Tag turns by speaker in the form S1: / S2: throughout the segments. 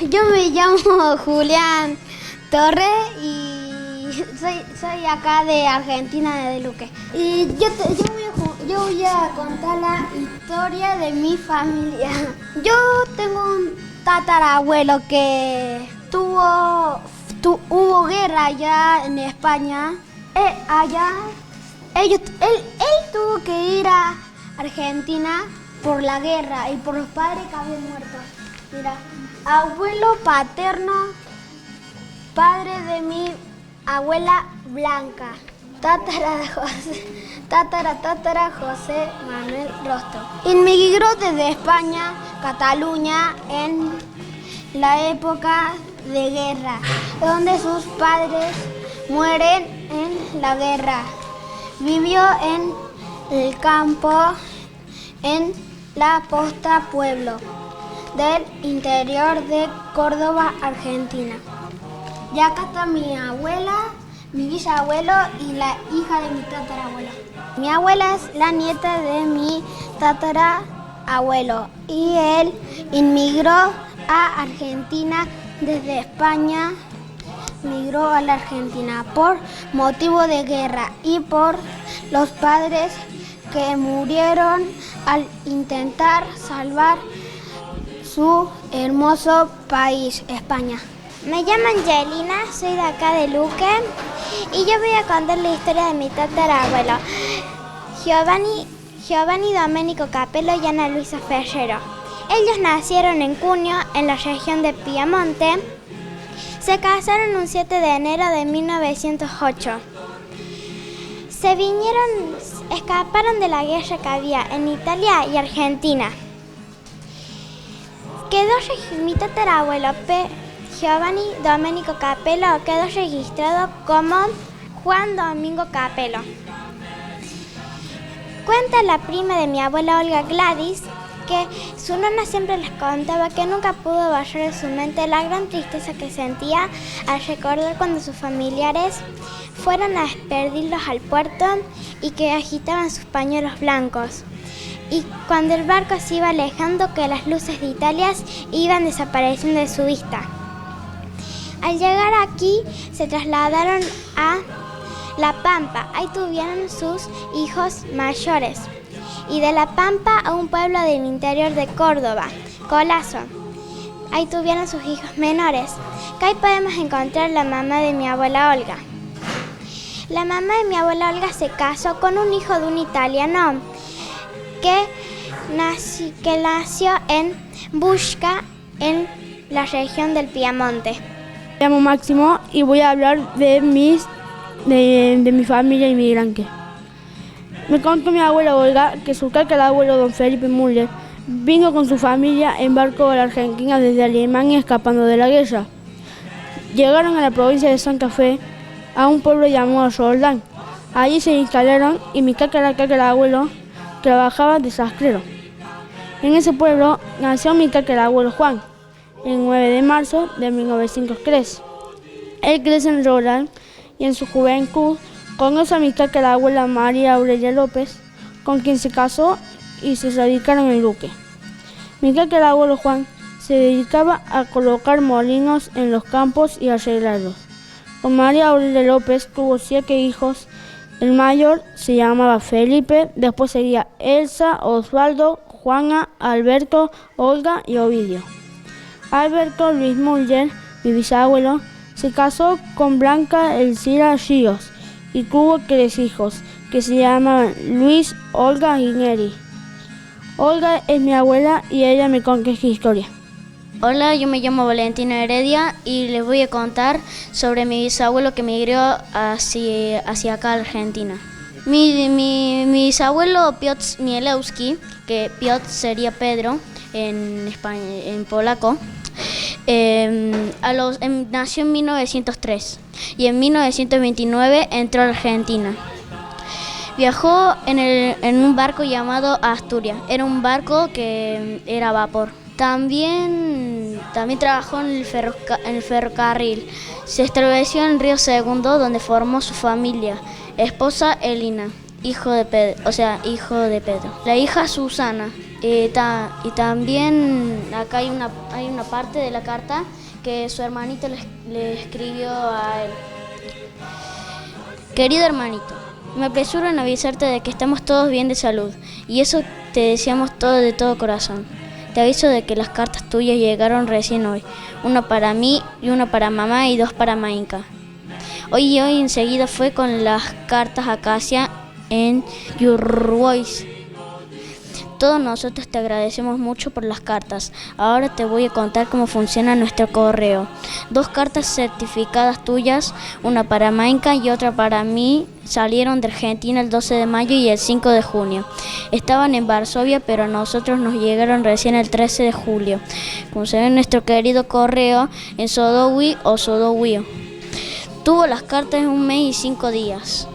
S1: Yo me llamo Julián Torres y soy acá de Argentina, de Luque. Y yo voy a contar la historia de mi familia. Yo tengo un tatarabuelo que hubo guerra allá en España. Él tuvo que ir a Argentina por la guerra y por los padres que habían muerto. Mira, abuelo paterno, padre de mi abuela Blanca, tatara José Manuel Rostro. Inmigró desde España, Cataluña, en la época de guerra, donde sus padres mueren en la guerra. Vivió en el campo, en la posta pueblo del interior de Córdoba, Argentina. Y acá está mi abuela, mi bisabuelo y la hija de mi tatarabuelo. Mi abuela es la nieta de mi tatarabuelo y él inmigró a Argentina desde España. Migró a la Argentina por motivo de guerra y por los padres que murieron al intentar salvar su hermoso país, España.
S2: Me llamo Angelina, soy de acá de Luque y yo voy a contar la historia de mi tatarabuelo, Giovanni Domenico Capello y Ana Luisa Ferrero. Ellos nacieron en Cuneo, en la región de Piamonte. Se casaron un 7 de enero de 1908. Escaparon de la guerra que había en Italia y Argentina. Mi tatarabuelo Giovanni Domenico Capello quedó registrado como Juan Domingo Capello. Cuenta la prima de mi abuela Olga, Gladys, que su nona siempre les contaba que nunca pudo borrar de su mente la gran tristeza que sentía al recordar cuando sus familiares fueron a despedirlos al puerto y que agitaban sus pañuelos blancos. Y cuando el barco se iba alejando, que las luces de Italia iban desapareciendo de su vista. Al llegar aquí, se trasladaron a La Pampa. Ahí tuvieron sus hijos mayores. Y de La Pampa a un pueblo del interior de Córdoba, Colazo. Ahí tuvieron sus hijos menores. Que ahí podemos encontrar la mamá de mi abuela Olga. La mamá de mi abuela Olga se casó con un hijo de un italiano que nació en Busca, en la región del Piamonte.
S3: Me llamo Máximo y voy a hablar de mi familia inmigrante. Me contó mi abuela Olga que su tatarabuelo don Felipe Müller vino con su familia en barco a la Argentina desde Alemania escapando de la guerra. Llegaron a la provincia de Santa Fe, a un pueblo llamado Roldán. Allí se instalaron y mi tatarabuelo trabajaba de sastrero. En ese pueblo nació mi tatarabuelo Juan, el 9 de marzo de 1903. Él crece en Roldán y en su juventud conoce a mi tatarabuela María Aurelia López, con quien se casó y se radicaron en Luque. Mi tatarabuelo Juan se dedicaba a colocar molinos en los campos y arreglarlos. Con María Aurelia López tuvo 7 hijos. El mayor se llamaba Felipe, después seguía Elsa, Osvaldo, Juana, Alberto, Olga y Ovidio. Alberto Luis Müller, mi bisabuelo, se casó con Blanca Elcira Ríos y tuvo 3 hijos que se llamaban Luis, Olga y Neri. Olga es mi abuela y ella me contó esta historia.
S4: Hola, yo me llamo Valentina Heredia y les voy a contar sobre mi bisabuelo que migró hacia acá a Argentina. Mi bisabuelo Piotr Mielewski, que Piotr sería Pedro en polaco, nació en 1903 y en 1929 entró a Argentina. Viajó en un barco llamado Asturias. Era un barco que era a vapor. También trabajó en el ferrocarril. Se estableció en Río Segundo, donde formó su familia. Esposa Elina, hijo de Pedro. La hija Susana. Y también acá hay una parte de la carta que su hermanito le escribió a él. Querido hermanito, me apresuro en avisarte de que estamos todos bien de salud, y eso te deseamos todo de todo corazón. Te aviso de que las cartas tuyas llegaron recién hoy, una para mí y una para mamá y 2 para Mainka. Hoy enseguida fue con las cartas a Casia en Yurvois. Todos nosotros te agradecemos mucho por las cartas. Ahora te voy a contar cómo funciona nuestro correo. 2 cartas certificadas tuyas, una para Mainka y otra para mí, salieron de Argentina el 12 de mayo y el 5 de junio. Estaban en Varsovia, pero a nosotros nos llegaron recién el 13 de julio. Como se ve en nuestro querido correo, en Sodowi o Sodowio. Tuvo las cartas en 1 mes y 5 días.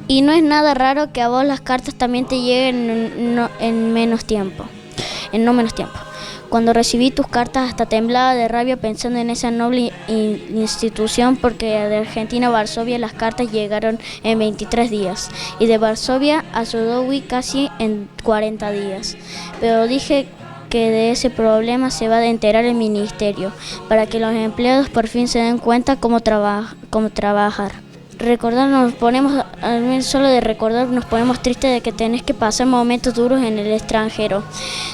S4: Y no es nada raro que a vos las cartas también te lleguen en menos tiempo. Cuando recibí tus cartas hasta temblaba de rabia pensando en esa noble institución, porque de Argentina a Varsovia las cartas llegaron en 23 días y de Varsovia a Sodowi casi en 40 días. Pero dije que de ese problema se va a enterar el ministerio, para que los empleados por fin se den cuenta cómo trabajar. Solo de recordar nos ponemos tristes de que tenés que pasar momentos duros en el extranjero,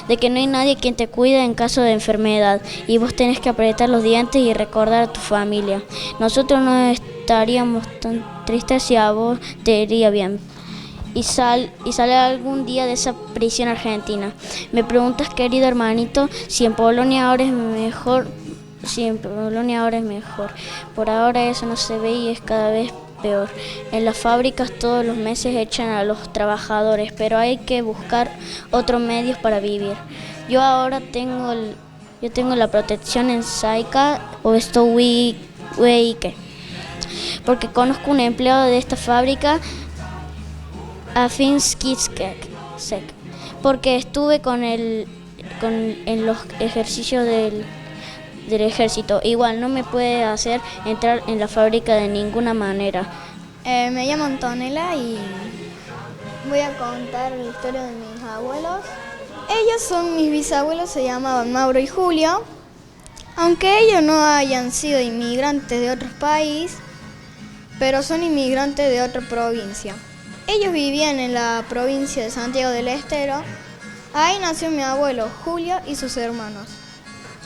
S4: de que no hay nadie quien te cuide en caso de enfermedad y vos tenés que apretar los dientes y recordar a tu familia. Nosotros no estaríamos tan tristes si a vos te iría bien y sale algún día de esa prisión argentina. Me preguntas, querido hermanito, si en Polonia ahora es mejor. Por ahora eso no se ve y es cada vez peor. En las fábricas todos los meses echan a los trabajadores, pero hay que buscar otros medios para vivir. Yo ahora tengo la protección en Saika o Stowique, porque conozco un empleado de esta fábrica, Afinskitsek, porque estuve en los ejercicios del ejército. Igual no me puede hacer entrar en la fábrica de ninguna manera.
S5: Me llamo Antonella y voy a contar la historia de mis abuelos. Ellos son mis bisabuelos, se llamaban Mauro y Julio. Aunque ellos no hayan sido inmigrantes de otro país, pero son inmigrantes de otra provincia. Ellos vivían en la provincia de Santiago del Estero. Ahí nació mi abuelo Julio y sus hermanos.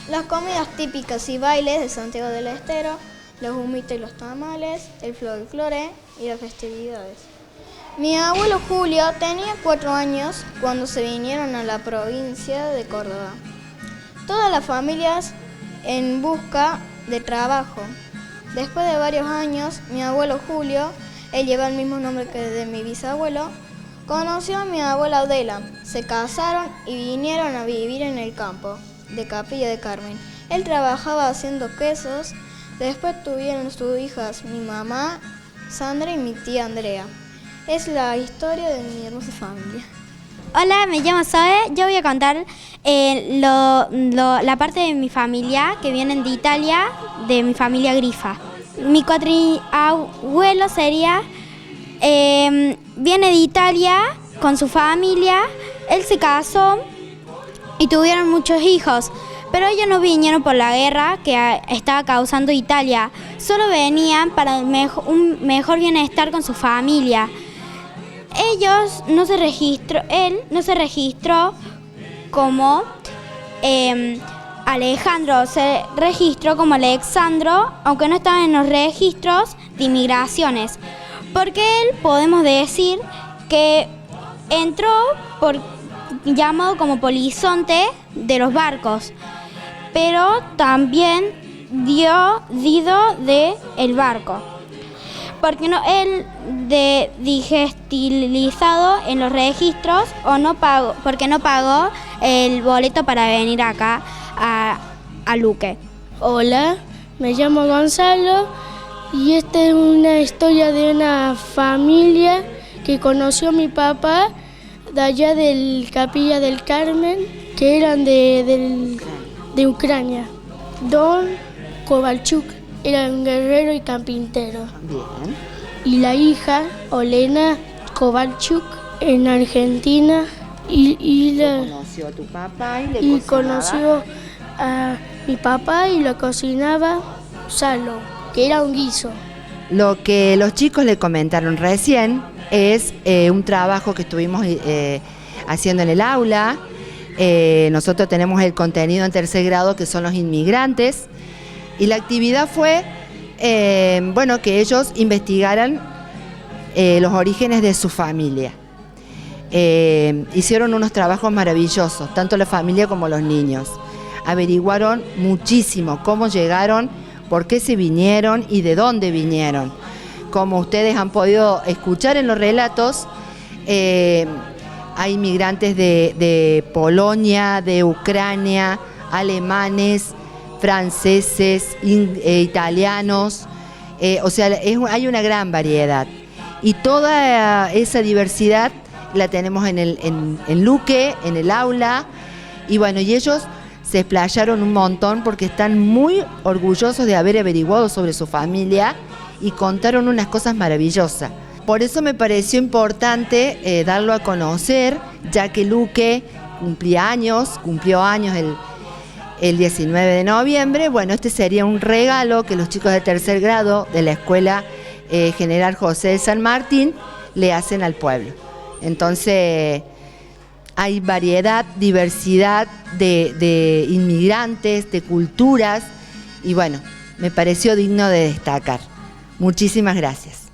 S5: Las comidas típicas y bailes de Santiago del Estero, los humitos y los tamales, el folclore y las festividades. Mi abuelo Julio tenía 4 años cuando se vinieron a la provincia de Córdoba. Todas las familias en busca de trabajo. Después de varios años, mi abuelo Julio, él lleva el mismo nombre que de mi bisabuelo, conoció a mi abuela Adela. Se casaron y vinieron a vivir en el campo de Capilla del Carmen. Él trabajaba haciendo quesos. Después tuvieron sus hijas, mi mamá Sandra y mi tía Andrea. Es la historia de mi hermosa familia.
S2: Hola, me llamo Zoe. Yo voy a contar la parte de mi familia que vienen de Italia, de mi familia Grifa. Mi cuatriabuelo viene de Italia con su familia. Él se casó y tuvieron muchos hijos, pero ellos no vinieron por la guerra que estaba causando Italia, solo venían para un mejor bienestar con su familia. Él no se registró como Alejandro, se registró como Alexandro, aunque no estaba en los registros de inmigraciones, porque él podemos decir que entró llamado como polizonte de los barcos, pero también dido de el barco, porque digestilizado en los registros porque no pagó el boleto para venir acá a Luque.
S3: Hola, me llamo Gonzalo y esta es una historia de una familia que conoció a mi papá de allá del Capilla del Carmen, que eran de Ucrania. Don Kovalchuk era un guerrero y carpintero.
S6: Bien.
S3: Y la hija, Olena Kovalchuk, en Argentina
S6: Conoció a tu papá y le cocinaba.
S3: Conoció a mi papá y lo cocinaba salo, que era un guiso.
S6: Lo que los chicos le comentaron recién es un trabajo que estuvimos haciendo en el aula. Nosotros tenemos el contenido en tercer grado, que son los inmigrantes, y la actividad fue que ellos investigaran los orígenes de su familia. Hicieron unos trabajos maravillosos, tanto la familia como los niños. Averiguaron muchísimo cómo llegaron, por qué se vinieron y de dónde vinieron. Como ustedes han podido escuchar en los relatos, hay inmigrantes de Polonia, de Ucrania, alemanes, franceses, italianos, hay una gran variedad. Y toda esa diversidad la tenemos en Luque, en el aula, y ellos se explayaron un montón porque están muy orgullosos de haber averiguado sobre su familia y contaron unas cosas maravillosas. Por eso me pareció importante darlo a conocer, ya que Luque cumplió años el 19 de noviembre. Este sería un regalo que los chicos de tercer grado de la Escuela General José de San Martín le hacen al pueblo. Entonces, hay variedad, diversidad de inmigrantes, de culturas, y me pareció digno de destacar. Muchísimas gracias.